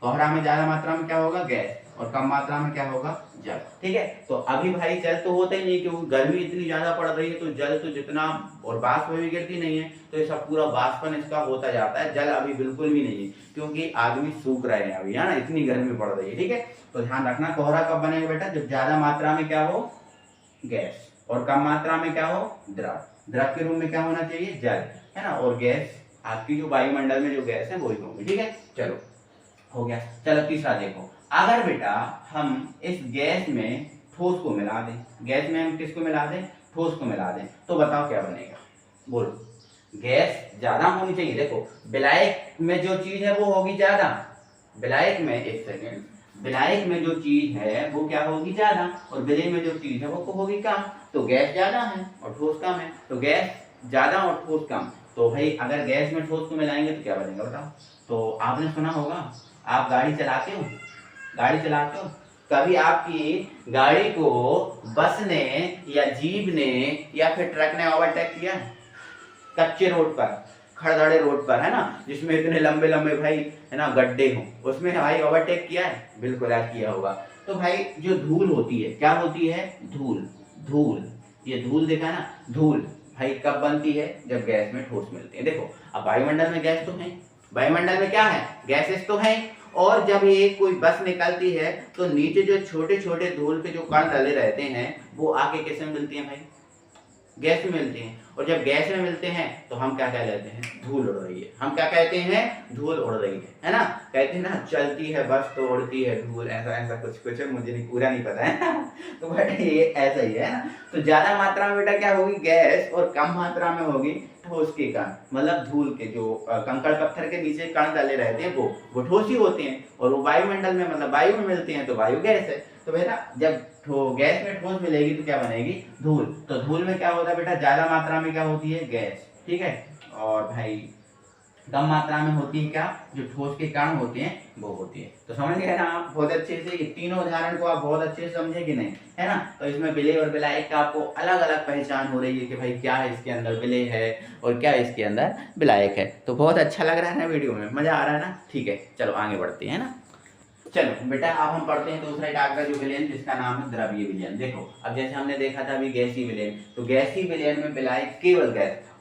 कोहरा में ज्यादा मात्रा में क्या होगा? गैस, और कम मात्रा में क्या होगा? जल। ठीक है, तो अभी भाई जल तो होता ही नहीं, क्योंकि गर्मी इतनी ज्यादा पड़ रही है, तो जल तो जितना, और बाष्प में भी गिरती नहीं है, तो ये सब पूरा बाष्पन इसका होता जाता है। जल अभी बिल्कुल भी नहीं है, क्योंकि आदमी सूख रहे हैं अभी, है ना, इतनी गर्मी पड़ रही है। ठीक है, तो ध्यान रखना, कोहरा कब बनेगा बेटा? जब ज्यादा मात्रा में क्या हो? गैस, और कम मात्रा में क्या हो? द्रव। द्रव के रूप में क्या होना चाहिए? जल, है ना, और गैस आपकी जो वायुमंडल में जो गैस है वही होगी। ठीक है, चलो हो गया। चलो तीसरा देखो, अगर बेटा हम इस गैस में ठोस को मिला दें, गैस में हम किसको मिला दें? ठोस को मिला दें, तो बताओ क्या बनेगा? बोलो। गैस ज्यादा होनी चाहिए। देखो विलायक में जो चीज है वो होगी ज्यादा, विलायक में, एक सेकेंड, विलायक में जो चीज है वो क्या होगी? ज्यादा, और विलेय में जो चीज है वो होगी कम। तो गैस ज्यादा है और ठोस कम है, तो गैस ज्यादा और ठोस कम। तो भाई अगर गैस में ठोस को मिलाएंगे तो क्या बनेगा बताओ? तो आपने सुना होगा, आप गाड़ी चलाते हो, गाड़ी चलाते हो, कभी आपकी गाड़ी को बस ने या जीप ने या फिर ट्रक ने ओवरटेक किया? कच्चे रोड पर, खड़दड़े रोड पर, है ना, जिसमें इतने लंबे लंबे भाई, है ना, गड्ढे हो, उसमें भाई ओवरटेक किया है? बिल्कुल याद किया होगा। तो भाई जो धूल होती है, क्या होती है? धूल। धूल, ये धूल देखा ना, धूल भाई कब बनती है? जब गैस में ठोस मिलती है। देखो अब वायुमंडल में गैस तो है, वायुमंडल में क्या है? गैसेस तो है, और जब ये कोई बस निकलती है तो नीचे जो छोटे छोटे धूल के जो कण डले रहते हैं वो आके किस में मिलती हैं भाई? गैस में मिलते हैं। और जब गैस में मिलते हैं तो हम क्या कह लेते हैं? धूल उड़ रही है। हम क्या कहते हैं? धूल उड़ रही है ना। कहते हैं ना, चलती है बस तो उड़ती है धूल, ऐसा ऐसा कुछ कुछ है, मुझे नहीं पूरा नहीं पता है तो बट ये ऐसा ही है ना। तो ज्यादा मात्रा में बेटा क्या होगी? गैस, और कम मात्रा में होगी ठोस के कण, मतलब धूल के जो कंकड़ पत्थर के नीचे कण डाले रहते हैं वो ठोस ही होते हैं, और वो वायुमंडल में मतलब वायु में मिलते हैं तो वायु गैस है। तो बेटा जब गैस में ठोस मिलेगी तो क्या बनेगी? धूल। तो धूल में क्या होता है बेटा? ज्यादा मात्रा में क्या होती है? गैस। ठीक है, और भाई कम मात्रा में होती है क्या, जो ठोस के कण होते हैं वो होती है। तो समझ गए ना आप बहुत अच्छे से, ये तीनों उदाहरण को आप बहुत अच्छे से समझे कि नहीं, है ना। तो इसमें विलेय और विलायक का आपको अलग अलग पहचान हो रही है कि भाई क्या है इसके अंदर विलेय है और क्या इसके अंदर विलायक है। तो बहुत अच्छा लग रहा है ना, वीडियो में मजा आ रहा है ना। ठीक है, चलो आगे बढ़ते हैं ना। चलो बेटा अब हम पढ़ते हैं दूसरे टाइप का जो विलयन, जिसका नाम है द्रवीय विलयन। देखो अब जैसे हमने देखा था अभी गैसीय विलयन, तो गैसीय विलयन में विलायक केवल गैस था,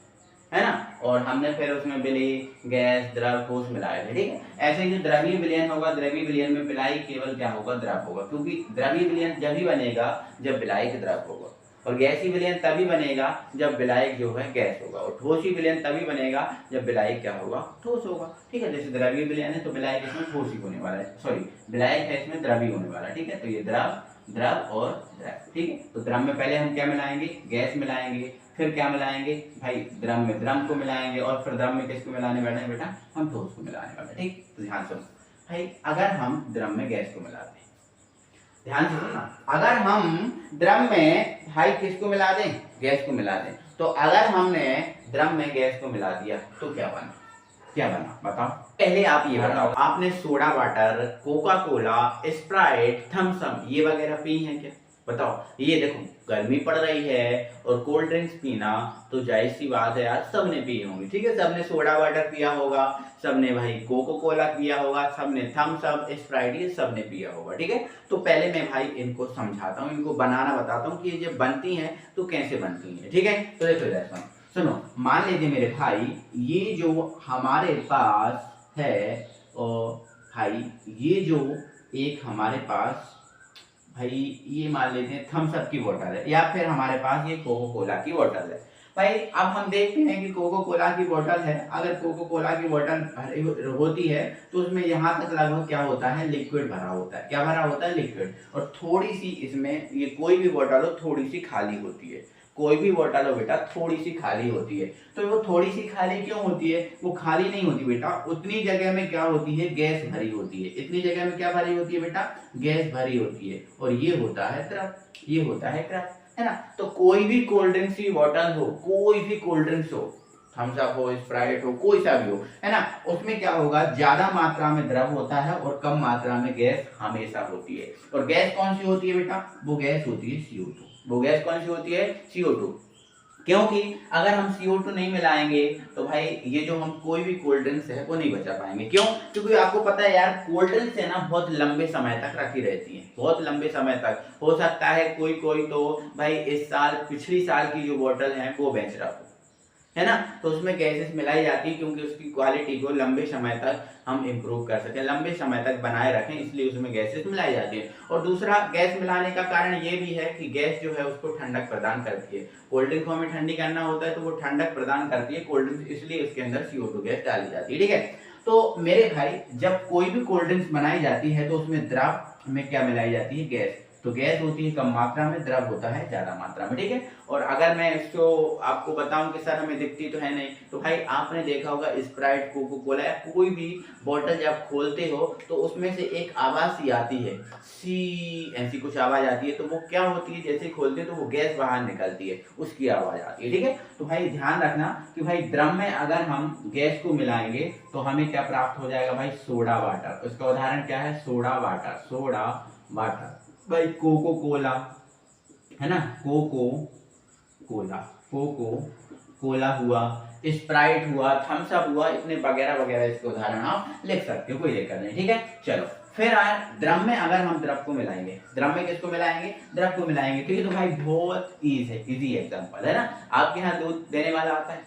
है ना, और हमने फिर उसमें विलेय, गैस, द्रव, ठोस मिलाए थे, ठीक है। ऐसे ही जो द्रवीय विलयन होगा, द्रवीय विलयन में विलायक केवल क्या होगा, द्रव होगा, क्योंकि द्रवीय विलयन जब ही बनेगा जब विलायक द्रव होगा, और गैसीय विलयन तभी बनेगा जब विलायक जो है गैस होगा, और ठोसीय विलयन तभी बनेगा जब विलायक क्या होगा, ठोस होगा, ठीक है। जैसे द्रवीय विलयन है तो विलायक इसमें ठोसी होने वाला है, सॉरी विलायक है इसमें द्रवी होने वाला है, ठीक है। तो ये द्रव, द्रव और द्रव, ठीक है। तो द्रव में पहले हम क्या मिलाएंगे, गैस मिलाएंगे, फिर क्या मिलाएंगे भाई, द्रव में द्रव को मिलाएंगे, और फिर द्रव में किसको मिलाने वाले हैं बेटा, हम ठोस को मिलाने वाले हैं, ठीक। तो ध्यान सुनो भाई, अगर हम द्रव में गैस को मिलाते हैं, ध्यान से सुनना, अगर हम द्रव में भाई किसको मिला दें, गैस को मिला दें, तो अगर हमने द्रव में गैस को मिला दिया तो क्या बना, क्या बना बताओ। पहले आप ये बताओ, आपने soda water, Coca Cola, Sprite, Thums Up ये वगैरह पी हैं क्या, बताओ। ये देखो गर्मी पड़ रही है और कोल्ड ड्रिंक्स पीना तो जाहिर सी बात है यार, सबने पी होंगी, ठीक है। सबने सोडा वाटर पिया होगा, सबने भाई कोको कोला पिया होगा, सबने थम्स अप, स्प्राइट ये सबने पिया होगा, ठीक है। तो पहले मैं भाई इनको समझाता हूँ, इनको बनाना बताता हूँ कि ये जब बनती हैं तो कैसे बनती हैं, ठीक है। तो देखो इधर सुनो, मान लीजिए मेरे भाई ये जो हमारे पास है, और भाई ये जो एक हमारे पास भाई ये मान लेते हैं थम्स अप की बोतल है, या फिर हमारे पास ये कोको कोला की बोतल है। भाई अब हम देखते हैं कि कोको कोला की बोतल है, अगर कोको कोला की बोतल होती है तो उसमें यहाँ तक लगभग क्या होता है, लिक्विड भरा होता है, क्या भरा होता है, लिक्विड, और थोड़ी सी इसमें, ये कोई भी बोतल हो थोड़ी सी खाली होती है, कोई भी बोतल हो बेटा थोड़ी सी खाली होती है। तो वो थोड़ी सी खाली क्यों होती है, वो खाली नहीं होती बेटा, उतनी जगह में क्या होती है, गैस भरी होती है, इतनी जगह में क्या भरी होती है बेटा, गैस भरी होती है, और ये होता है द्रव, ये होता है द्रव, है ना। तो कोई भी कोल्ड ड्रिंक्स की बोतल हो, कोई भी कोल्ड ड्रिंक्स हो, थम्स अप हो, स्प्राइट हो, कोई सा भी हो, है ना, उसमें क्या होगा, ज्यादा मात्रा में द्रव होता है और कम मात्रा में गैस हमेशा होती है। और गैस कौन सी होती है बेटा, वो गैस होती है CO2, वो गैस कौन सी होती है, CO2, क्योंकि अगर हम CO2 नहीं मिलाएंगे तो भाई ये जो हम कोई भी कोल्ड ड्रिंक्स है वो नहीं बचा पाएंगे। क्यों, क्योंकि आपको पता है यार कोल्ड ड्रिंक्स है ना बहुत लंबे समय तक रखी रहती है, बहुत लंबे समय तक, हो सकता है कोई कोई तो भाई इस साल, पिछली साल की जो बोतल है वो बेच रहा हो, है ना, तो उसमें गैसेस मिलाई जाती है क्योंकि उसकी क्वालिटी को लंबे समय तक हम इम्प्रूव कर सकें, लंबे समय तक बनाए रखें, इसलिए उसमें गैसेस मिलाई जाती है। और दूसरा गैस मिलाने का कारण ये भी है कि गैस जो है उसको ठंडक प्रदान करती है, कोल्ड ड्रिंक को हमें ठंडी करना होता है तो वो ठंडक प्रदान करती है कोल्ड ड्रिंक, इसलिए उसके अंदर CO2 गैस डाली जाती है, ठीक है। तो मेरे भाई जब कोई भी कोल्ड ड्रिंक्स बनाई जाती है तो उसमें द्रव में क्या मिलाई जाती है, गैस, तो गैस होती है कम मात्रा में, द्रव होता है ज्यादा मात्रा में, ठीक है। और अगर मैं इसको आपको बताऊं कि सर हमें दिखती तो है नहीं, तो भाई आपने देखा होगा स्प्राइट, कोको कोला या कोई भी बोतल जब खोलते हो तो उसमें से एक आवाज सी आती है, सी ऐसी कुछ आवाज आती है, तो वो क्या होती है, जैसे खोलते तो वो गैस बाहर निकलती है, उसकी आवाज आती है, ठीक है। तो भाई ध्यान रखना कि भाई द्रव में अगर हम गैस को मिलाएंगे तो हमें क्या प्राप्त हो जाएगा भाई, सोडा वाटर, उसका उदाहरण क्या है, सोडा वाटर, सोडा वाटर, भाई कोको कोला, है ना, कोको कोला, कोको कोला हुआ, स्प्राइट हुआ, थम्स अप हुआ, इतने वगैरह वगैरह इसके उदाहरण आप लिख सकते हो, कोई दिक्कत नहीं, ठीक है। चलो फिर आए द्रव में, अगर हम द्रव को मिलाएंगे, द्रव में किसको मिलाएंगे, द्रव को मिलाएंगे, ठीक है। तो भाई बहुत इजी एग्जांपल है ना, आपके यहाँ दूध देने वाला आता है,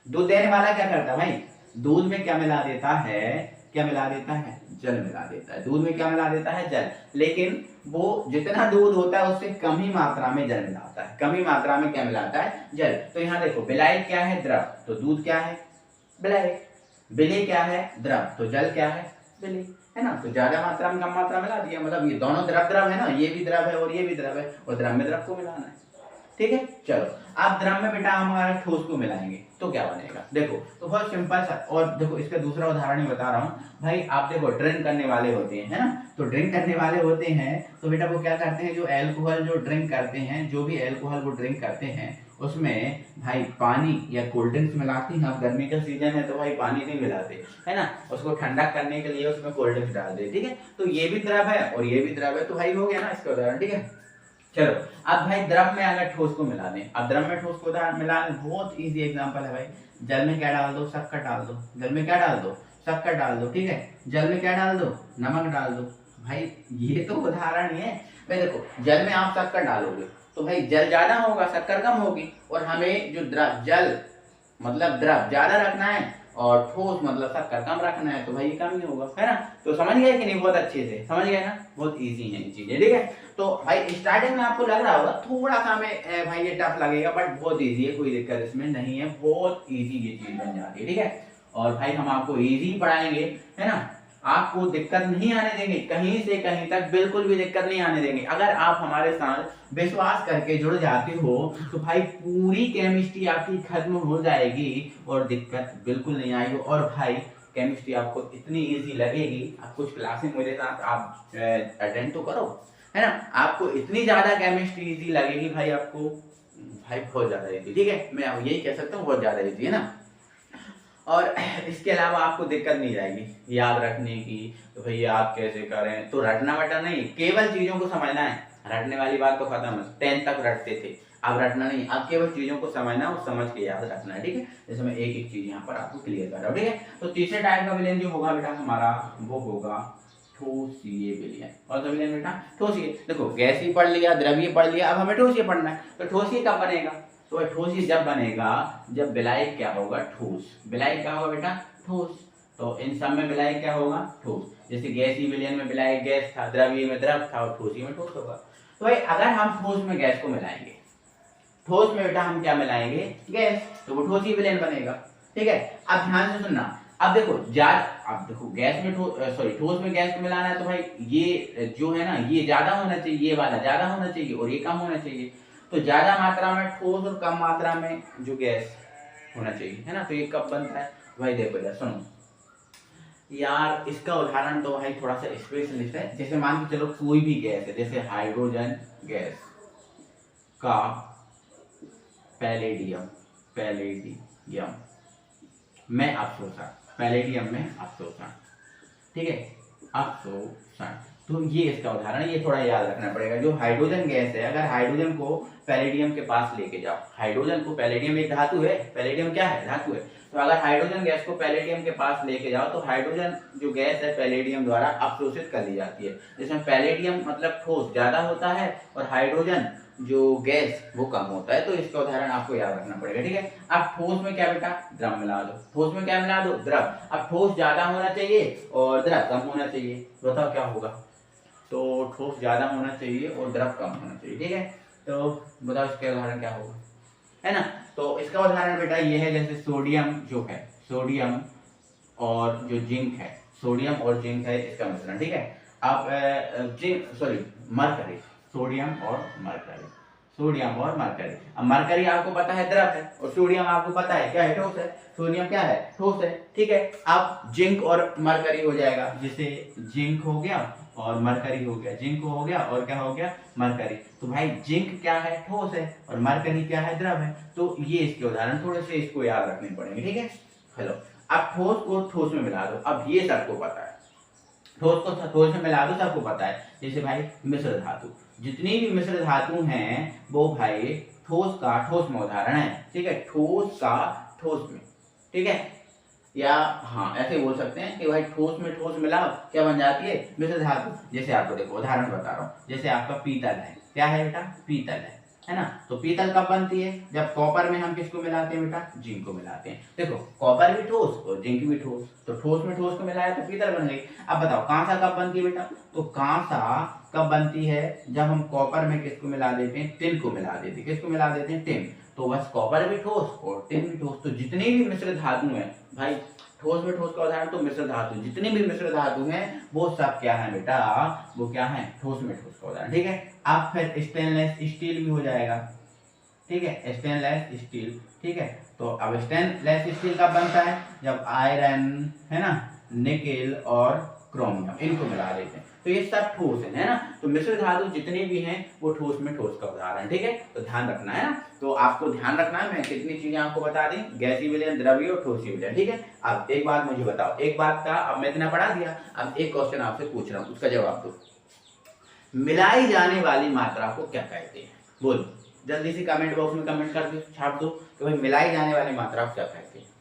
दूध देने वाला क्या करता है भाई, दूध में क्या मिला देता है, क्या मिला देता है, जल मिला देता है, दूध में क्या मिला देता है, जल, लेकिन वो जितना दूध होता है उससे कम ही मात्रा में जल मिलाता है, कम ही मात्रा में क्या मिलाता है, जल। तो यहाँ देखो विलायक क्या है, द्रव, तो दूध क्या है, विलायक, विलेय क्या है, द्रव, तो जल क्या है, विलेय, है ना। तो ज्यादा मात्रा में कम मात्रा मिला दिया, मतलब ये दोनों द्रव द्रव है ना, ये भी द्रव है और ये भी द्रव है, और द्रव में द्रव को मिलाना है, ठीक है। चलो अब द्रव में बेटा हम हमारे ठोस को मिलाएंगे, तो क्या बनेगा, देखो तो बहुत सिंपल सा। और देखो इसका दूसरा उदाहरण ही बता रहा हूँ भाई। आप देखो ड्रिंक करने वाले होते हैं, है ना, तो ड्रिंक करने वाले होते हैं तो बेटा वो क्या करते हैं, जो अल्कोहल जो ड्रिंक करते हैं, जो भी अल्कोहल वो ड्रिंक करते हैं उसमें भाई पानी या कोल्ड ड्रिंक्स मिलाती हैं। अब गर्मी का सीजन है तो भाई पानी नहीं मिलाते, है ना, उसको ठंडा करने के लिए उसमें कोल्ड ड्रिंक्स डाल दे, ठीक है। तो ये भी द्रव है और ये भी द्रव है, तो भाई हो गया ना इसका उदाहरण, ठीक है। चलो अब भाई द्रव में अगर ठोस को मिला दें, अब द्रव में ठोस को मिला दें, बहुत इजी एग्जांपल है भाई। जल में क्या डाल दो, शक्कर डाल दो। जल में क्या डाल दो, शक्कर डाल दो, ठीक है। जल में क्या डाल दो, नमक डाल दो। भाई ये तो उदाहरण ही है भाई। देखो जल में आप शक्कर डालोगे तो भाई जल ज्यादा होगा, शक्कर कम होगी, और हमें जो द्रव जल मतलब द्रव ज्यादा रखना है और ठोस मतलब शक्कर कम रखना है, तो भाई ये कम ही होगा, है ना। तो समझ गए कि नहीं, बहुत अच्छे से समझ गए ना, बहुत इजी है ये चीजें, ठीक है। तो भाई स्टार्टिंग में आपको लग रहा होगा थोड़ा सा हमें भाई ये टफ लगेगा, बट बहुत इजी है, कोई दिक्कत इसमें नहीं है, बहुत इजी ये चीज बन जाती है, ठीक है। और भाई हम आपको इजी पढ़ाएंगे, है ना, आपको दिक्कत नहीं आने देंगे, कहीं से कहीं तक बिल्कुल भी दिक्कत नहीं आने देंगे। अगर आप हमारे साथ विश्वास करके जुड़ जाते हो तो भाई पूरी केमिस्ट्री आपकी खत्म हो जाएगी और दिक्कत बिल्कुल नहीं आएगी। और भाई केमिस्ट्री आपको इतनी इजी लगेगी, आप कुछ क्लासें मेरे साथ आप अटेंड तो करो, है ना, आपको इतनी ज्यादा केमिस्ट्री इजी लगेगी भाई, आपको भाई बहुत ज्यादा इजी, ठीक है, मैं यही कह सकता हूँ, बहुत ज्यादा इजी, है ना। और इसके अलावा आपको दिक्कत नहीं जाएगी याद रखने की, तो भाई याद कैसे करें, तो रटना वटना नहीं, केवल चीजों को समझना है। रटने वाली बात तो खत्म है, 10 तक रटते थे, अब रटना नहीं, अब केवल चीजों को समझना और समझ के याद रखना है, ठीक है। जैसे मैं एक एक चीज यहाँ पर आपको क्लियर कर रहा हूँ, ठीक है। तो तीसरे टाइप का विलयन जो होगा बेटा हमारा, वो होगा ठोसीय विलयन। और तो विलयन बेटा ठोसीय, देखो गैसीय पढ़ लिया, द्रवीय पढ़ लिया, अब हमें ठोसीय पढ़ना है। तो ठोसीय कब बनेगा, तो ठोस जब बनेगा जब विलायक क्या होगा, ठोस। विलायक क्या होगा बेटा, ठोस। तो इन सब में विलायक क्या होगा, ठोस। जैसे गैसीय विलयन में विलायक गैस था, द्रवीय में द्रव था, और ठोसीय में ठोस होगा। तो भाई अगर हम ठोस में गैस को मिलाएंगे, ठोस में बेटा हम क्या मिलाएंगे, गैस, तो वो ठोसीय विलयन बनेगा, ठीक है। अब ध्यान से सुनना, अब देखो अब देखो गैस में ठोस में गैस को मिलाना है, तो भाई ये जो है ना, ये ज्यादा होना चाहिए, ये वाला ज्यादा होना चाहिए और ये कम होना चाहिए। तो ज्यादा मात्रा में ठोस और कम मात्रा में जो गैस होना चाहिए, है ना। तो ये कब बनता है भाई, देखो यार सुनो यार, इसका उदाहरण तो भाई थोड़ा सा स्पेशलिस्ट है। जैसे मान के चलो कोई भी गैस है, जैसे हाइड्रोजन गैस का पैलेडियम में अवशोषण, पैलेडियम में अवशोषण, ठीक है, अवशोषण। तो ये इसका उदाहरण है, ये थोड़ा याद रखना पड़ेगा। जो हाइड्रोजन गैस है, अगर हाइड्रोजन को पैलेडियम के पास लेके जाओ, हाइड्रोजन को, पैलेडियम एक धातु है, पैलेडियम क्या है, धातु है। तो अगर हाइड्रोजन गैस को पैलेडियम के पास लेके जाओ तो हाइड्रोजन जो गैस है पैलेडियम द्वारा अवशोषित कर ली जाती है। जिसमें पैलेडियम मतलब ठोस ज्यादा होता है और हाइड्रोजन जो गैस वो कम होता है। तो इसका उदाहरण आपको याद रखना पड़ेगा, ठीक है। अब ठोस में क्या बेटा, द्रव मिला दो, ठोस में क्या मिला दो, द्रव। अब ठोस ज्यादा होना चाहिए और द्रव कम होना चाहिए, बताओ क्या होगा। तो ठोस ज्यादा होना चाहिए और द्रव कम होना चाहिए, ठीक है। तो बताओ इसका उदाहरण क्या होगा, है ना। तो इसका उदाहरण बेटा ये है, जैसे सोडियम जो है, सोडियम और जो जिंक है, सोडियम और जिंक है इसका मिश्रण, ठीक है। अब मरकरी, सोडियम और मरकरी, सोडियम और मरकरी। अब मरकरी आपको पता है द्रव है और सोडियम आपको पता है क्या है, ठोस है। सोडियम क्या है, ठोस है, ठीक है। अब जिंक और मरकरी हो जाएगा, जैसे जिंक हो गया और मरकरी हो गया, जिंक हो गया और क्या हो गया, मरकरी। तो भाई जिंक क्या है, ठोस है, और मरकरी क्या है, द्रव है। तो ये इसके उदाहरण, थोड़े से इसको याद रखने पड़ेंगे, ठीक है। हेलो, अब ठोस को ठोस में मिला दो, अब ये सबको पता है, ठोस को ठोस में मिला दो, सबको पता है। जैसे भाई मिश्र धातु, जितनी भी मिश्र धातु हैं वो भाई ठोस का ठोस में उदाहरण है, ठीक है, ठोस का ठोस में, ठीक है। या हाँ ऐसे बोल सकते हैं कि भाई ठोस में ठोस मिलाओ, क्या बन जाती है, मिश्र धातु। जैसे आपको देखो उदाहरण बता रहा हूँ, जैसे आपका पीतल है, क्या है बेटा, पीतल है ना। तो पीतल कब बनती है, जब कॉपर में हम किसको मिलाते हैं बेटा, जिंक को मिलाते हैं। देखो कॉपर भी ठोस और जिंक भी ठोस, तो ठोस में ठोस को मिलाया तो पीतल बन गई। अब बताओ कांसा कब बनती है बेटा, तो कांसा कब बनती है, जब हम कॉपर में किसको मिला देते हैं, टिन को मिला देते हैं, किसको मिला देते हैं, टिन। तो बस कॉपर भी ठोस और टिन भी ठोस। तो जितनी भी मिश्र धातु है भाई, ठोस में ठोस का उदाहरण तो मिश्र धातु, जितनी भी मिश्र धातु हैं वो सब क्या है बेटा, वो क्या है, ठोस में ठोस का उदाहरण, ठीक है। अब फिर स्टेनलेस स्टील भी हो जाएगा, ठीक है, स्टेनलेस स्टील, ठीक है। तो अब स्टेनलेस स्टील कब बनता है, जब आयरन, है ना, निकेल और क्रोमियम इनको मिला देते हैं, तो ये सब ठोस है ना। तो मिश्र धातु जितने भी हैं वो ठोस में ठोस का उदाहरण, ठीक है, तो ध्यान रखना है ना। तो आपको ध्यान रखना है, मैं कितनी चीजें आपको बता दी, गैसीय विलयन, द्रवीय और ठोसीय विलयन, ठीक है। अब एक बात मुझे बताओ, एक बात का अब मैं इतना पढ़ा दिया, अब एक क्वेश्चन आपसे पूछ रहा हूँ, उसका जवाब दो। मिलाई जाने वाली मात्रा को क्या कहते हैं, बोलो जल्दी से कमेंट बॉक्स में कमेंट कर दो, छाप दो कि भाई मिलाई जाने वाली मात्रा को क्या कहते हैं।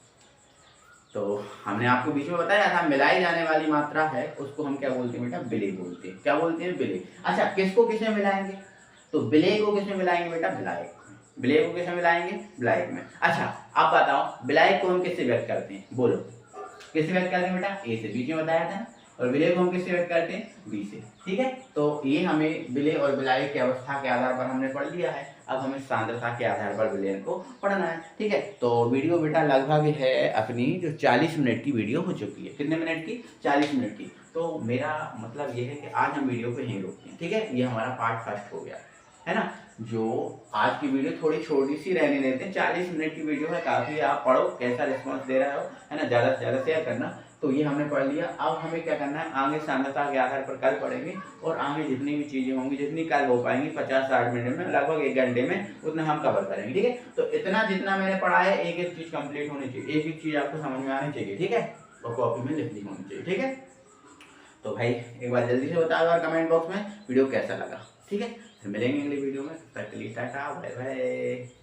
तो हमने आपको बीच में बताया था, मिलाई जाने वाली मात्रा है उसको हम क्या बोलते हैं बेटा, विलेय बोलते हैं। क्या बोलते हैं, विलेय। अच्छा, किसको किसमें मिलाएंगे, तो विलेय को किसमें मिलाएंगे बेटा, विलायक में। विलेय को किसमें मिलाएंगे, विलायक में। अच्छा अब बताओ, विलायक को हम किससे व्यक्त करते हैं, बोलो किससे व्यक्त करते हैं बेटा, ए से, बीच में बताया था ना। और विलेय को हम किससे व्यक्त करते हैं, बी से, ठीक है। तो ये हमें विलेय और विलायक की अवस्था के आधार पर हमने पढ़ लिया है। अब हमें सांद्रता के आधार पर विलयन को पढ़ना है, ठीक है। तो वीडियो बेटा लगभग है अपनी जो 40 मिनट की वीडियो हो चुकी है, कितने मिनट की, 40 मिनट की। तो मेरा मतलब ये है कि आज हम वीडियो को यहीं रोकते हैं, ठीक है। ये हमारा पार्ट फर्स्ट हो गया, है ना। जो आज की वीडियो थोड़ी छोटी सी रहने देते हैं, 40 मिनट की वीडियो है, काफ़ी। आप पढ़ो कैसा रिस्पॉन्स दे रहे हो, है ना, ज़्यादा से ज़्यादा शेयर करना। तो ये हमने पढ़ लिया। अब हमें क्या करना है, आगे सांद्रता के आधार पर कल पढ़ेंगे, और आगे जितनी भी चीज़ें होंगी, जितनी कल हो पाएंगी 50-60 मिनट में, लगभग 1 घंटे में, उतना हम कवर करेंगे, ठीक है। तो इतना जितना मैंने पढ़ा है, एक एक चीज़ कंप्लीट होनी चाहिए, एक एक चीज़ आपको समझ में आनी चाहिए, ठीक है, और कॉपी में लिखनी होनी चाहिए, ठीक है। तो भाई एक बार जल्दी से बताओ यार कमेंट बॉक्स में वीडियो कैसा लगा, ठीक है। फिर मिलेंगे अगली वीडियो में, तब तक के लिए टाटा, बाय बाय।